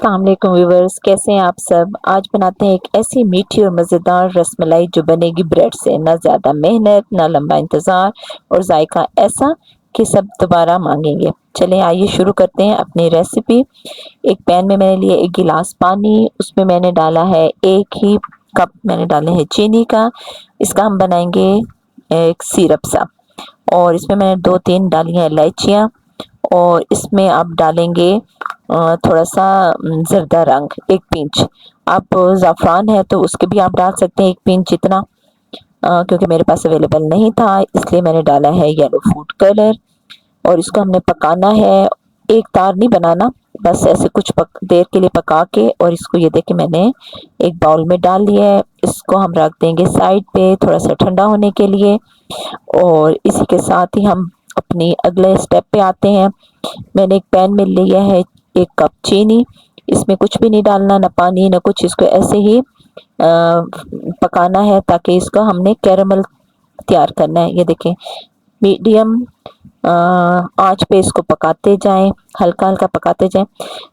अस्सलाम वालेकुम व्यूवर्स, कैसे हैं आप सब। आज बनाते हैं एक ऐसी मीठी और मज़ेदार रसमलाई जो बनेगी ब्रेड से। ना ज़्यादा मेहनत, ना लंबा इंतज़ार और जायका ऐसा कि सब दोबारा मांगेंगे। चलें आइए शुरू करते हैं अपनी रेसिपी। एक पैन में मैंने लिए 1 गिलास पानी, उसमें मैंने डाला है 1 ही कप मैंने डाले हैं चीनी का। इसका हम बनाएंगे एक सिरप सा। और इसमें मैंने 2-3 डाली हैं इलायचियाँ और इसमें आप डालेंगे थोड़ा सा ज़रदा रंग 1 पिंच। आप ज़ाफ़रान है तो उसके भी आप डाल सकते हैं 1 पिंच जितना, क्योंकि मेरे पास अवेलेबल नहीं था इसलिए मैंने डाला है येलो फूड कलर। और इसको हमने पकाना है, एक तार नहीं बनाना, बस ऐसे कुछ देर के लिए पका के। और इसको ये देखिए मैंने एक बाउल में डाल लिया है। इसको हम रख देंगे साइड पे थोड़ा सा ठंडा होने के लिए। और इसी के साथ ही हम अपनी अगले स्टेप पे आते हैं। मैंने एक पैन में लिया है 1 कप चीनी। इसमें कुछ भी नहीं डालना, ना पानी ना कुछ, इसको ऐसे ही पकाना है ताकि इसको हमने कैरेमल तैयार करना है। ये देखें मीडियम आंच पे इसको पकाते जाएं, हल्का हल्का पकाते जाएं।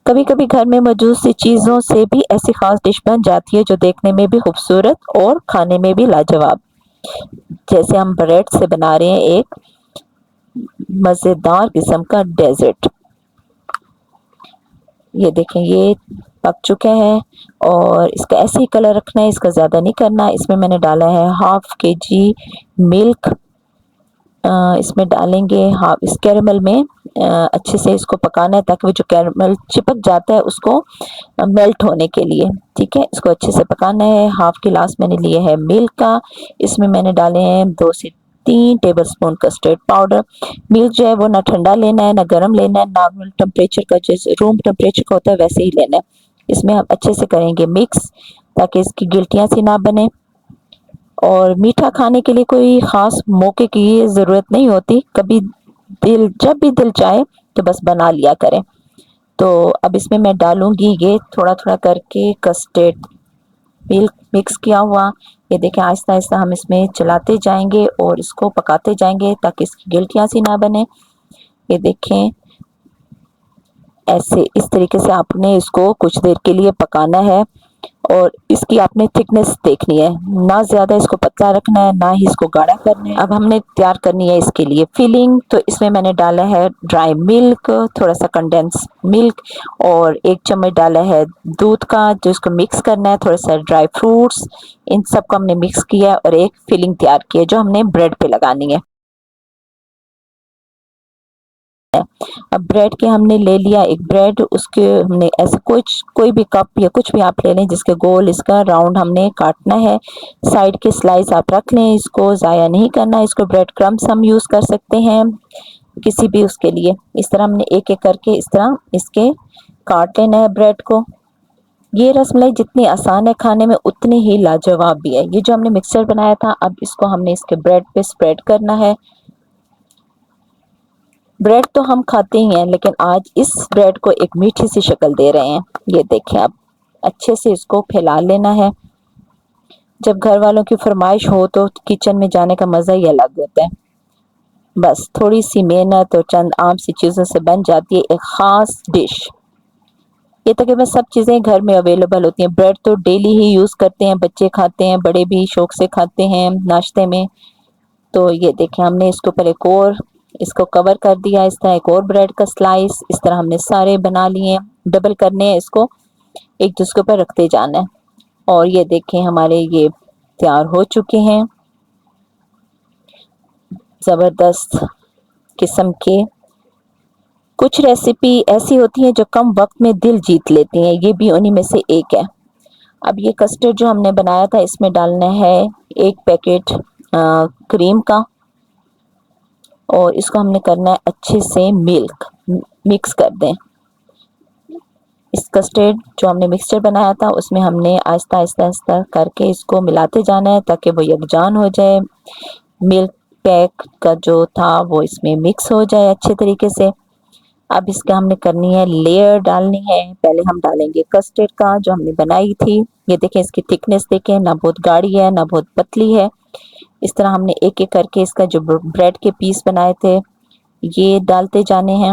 कभी कभी घर में मौजूद सी चीज़ों से भी ऐसी खास डिश बन जाती है जो देखने में भी खूबसूरत और खाने में भी लाजवाब। जैसे हम ब्रेड से बना रहे हैं एक मज़ेदार किस्म का डेजर्ट। ये देखें ये पक चुका है और इसका ऐसे ही कलर रखना है, इसका ज़्यादा नहीं करना। इसमें मैंने डाला है 1/2 kg मिल्क। इसमें डालेंगे हाफ, इस कैरेमल में अच्छे से इसको पकाना है ताकि वो जो कैरेमल चिपक जाता है उसको मेल्ट होने के लिए। ठीक है, इसको अच्छे से पकाना है। 1/2 गिलास मैंने लिए है मिल्क का। इसमें मैंने डाले हैं 2 से 3 टेबलस्पून कस्टर्ड पाउडर। मिल्क जो है वो ना ठंडा लेना है ना गर्म लेना है, नॉर्मल टेम्परेचर का जैसे रूम टेम्परेचर का होता है वैसे ही लेना है। इसमें हम अच्छे से करेंगे मिक्स ताकि इसकी गिल्टियाँ सी ना बने। और मीठा खाने के लिए कोई ख़ास मौके की ज़रूरत नहीं होती, कभी जब भी दिल चाहे तो बस बना लिया करें। तो अब इसमें मैं डालूंगी ये थोड़ा थोड़ा करके कस्टर्ड मिल्क मिक्स किया हुआ। ये देखें आहिस्ता आहिस्ता हम इसमें चलाते जाएंगे और इसको पकाते जाएंगे ताकि इसकी गिल्टियाँ सी ना बने। ये देखें ऐसे इस तरीके से आपने इसको कुछ देर के लिए पकाना है। और इसकी आपने थिकनेस देखनी है, ना ज़्यादा इसको पतला रखना है ना ही इसको गाढ़ा करना है। अब हमने तैयार करनी है इसके लिए फिलिंग। तो इसमें मैंने डाला है ड्राई मिल्क, थोड़ा सा कंडेंस मिल्क और 1 चम्मच डाला है दूध का जो इसको मिक्स करना है। थोड़ा सा ड्राई फ्रूट्स, इन सब को हमने मिक्स किया और एक फिलिंग तैयार की है जो हमने ब्रेड पे लगानी है। अब ब्रेड के हमने ले लिया एक ब्रेड, उसके हमने ऐसे कुछ कोई भी कप या कुछ भी आप ले लें जिसके गोल इसका राउंड हमने काटना है। साइड के स्लाइस आप रख लें, इसको ज़ाया नहीं करना। इसको ब्रेड क्रम्स हम यूज़ कर सकते हैं किसी भी उसके लिए। इस तरह हमने एक एक करके इस तरह इसके काट लेना है ब्रेड को। ये रसमलाई जितनी आसान है खाने में उतनी ही लाजवाब भी है। ये जो हमने मिक्सचर बनाया था अब इसको हमने इसके ब्रेड पे स्प्रेड करना है। ब्रेड तो हम खाते ही हैं लेकिन आज इस ब्रेड को एक मीठी सी शक्ल दे रहे हैं। ये देखें आप अच्छे से इसको फैला लेना है। जब घर वालों की फरमाइश हो तो किचन में जाने का मज़ा ही अलग होता है। बस थोड़ी सी मेहनत और चंद आम सी चीज़ों से बन जाती है एक ख़ास डिश। ये तकरीबन सब चीज़ें घर में अवेलेबल होती हैं। ब्रेड तो डेली ही यूज़ करते हैं, बच्चे खाते हैं, बड़े भी शौक से खाते हैं नाश्ते में। तो ये देखें हमने इसके ऊपर एक और इसको कवर कर दिया, इस तरह एक और ब्रेड का स्लाइस। इस तरह हमने सारे बना लिए, डबल करने हैं इसको, एक दूसरे के ऊपर रखते जाना है। और ये देखें हमारे ये तैयार हो चुके हैं ज़बरदस्त किस्म के। कुछ रेसिपी ऐसी होती हैं जो कम वक्त में दिल जीत लेती हैं, ये भी उन्हीं में से एक है। अब ये कस्टर्ड जो हमने बनाया था इसमें डालना है 1 पैकेट क्रीम का और इसको हमने करना है अच्छे से मिक्स कर दें। इस कस्टर्ड जो हमने मिक्सचर बनाया था उसमें हमने आहिस्ता आहिस्ता आहिस्ता करके इसको मिलाते जाना है ताकि वो यकजान हो जाए। मिल्क पैक का जो था वो इसमें मिक्स हो जाए अच्छे तरीके से। अब इसका हमने करनी है लेयर डालनी है। पहले हम डालेंगे कस्टर्ड का जो हमने बनाई थी। ये देखें इसकी थिकनेस देखें, ना बहुत गाढ़ी है ना बहुत पतली है। इस तरह हमने एक एक करके इसका जो ब्रेड के पीस बनाए थे ये डालते जाने हैं।